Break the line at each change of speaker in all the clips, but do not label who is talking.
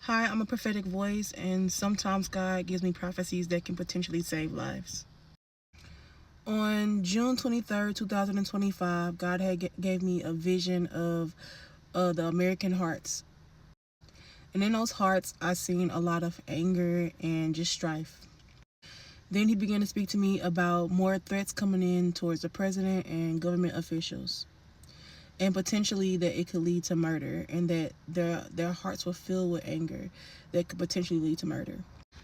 Hi, I'm a prophetic voice, and sometimes God gives me prophecies that can potentially save lives. On June 23rd, 2025, God gave me a vision of the American hearts. And in those hearts, I seen a lot of anger and just strife. Then he began to speak to me about more threats coming in towards the president and government officials, and potentially that it could lead to murder, and that their hearts were filled with anger that could potentially lead to murder.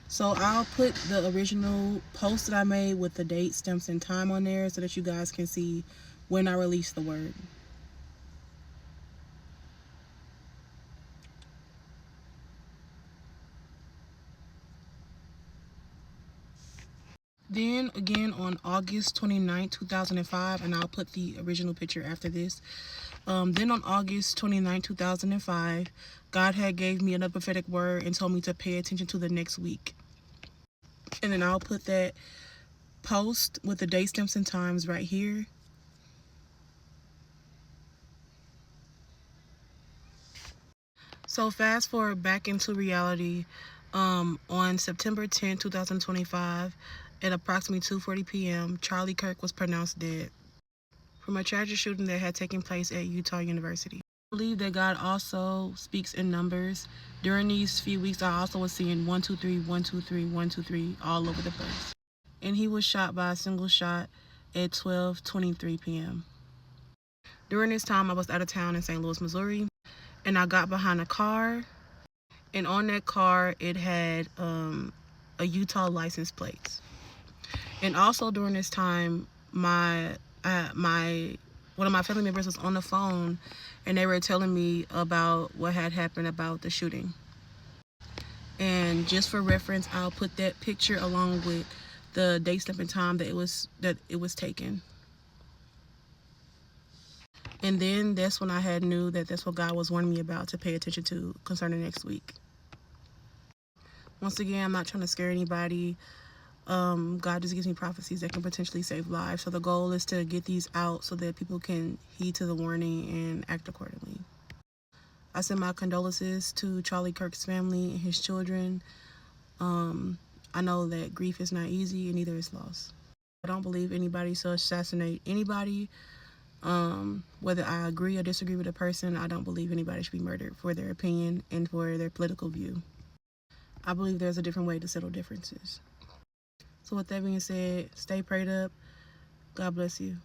So I'll put the original post that I made with the date, stamps, and time on there so that you guys can see when I release the word. Then again on August 29th, 2005, and I'll put the original picture after this. Then on August 29th, 2005, God had gave me another prophetic word and told me to pay attention to the next week. And then I'll put that post with the date, stamps, and times right here. So fast forward back into reality. On September 10, 2025, at approximately 2:40 p.m., Charlie Kirk was pronounced dead from a tragic shooting that had taken place at Utah University. I believe that God also speaks in numbers. During these few weeks, I also was seeing 123, 123, 123 all over the place. And he was shot by a single shot at 12:23 p.m. During this time, I was out of town in St. Louis, Missouri, and I got behind a car, and on that car it had a Utah license plate. And also during this time, my one of my family members was on the phone, and they were telling me about what had happened about the shooting. And just for reference, I'll put that picture along with the date, stamp, and time that it was taken. And then that's when I had knew that that's what God was warning me about to pay attention to concerning next week. Once again, I'm not trying to scare anybody. God just gives me prophecies that can potentially save lives. So the goal is to get these out so that people can heed to the warning and act accordingly. I send my condolences to Charlie Kirk's family and his children. I know that grief is not easy, and neither is loss. I don't believe anybody should assassinate anybody. Whether I agree or disagree with a person, I don't believe anybody should be murdered for their opinion and for their political view. I believe there's a different way to settle differences. So with that being said, stay prayed up. God bless you.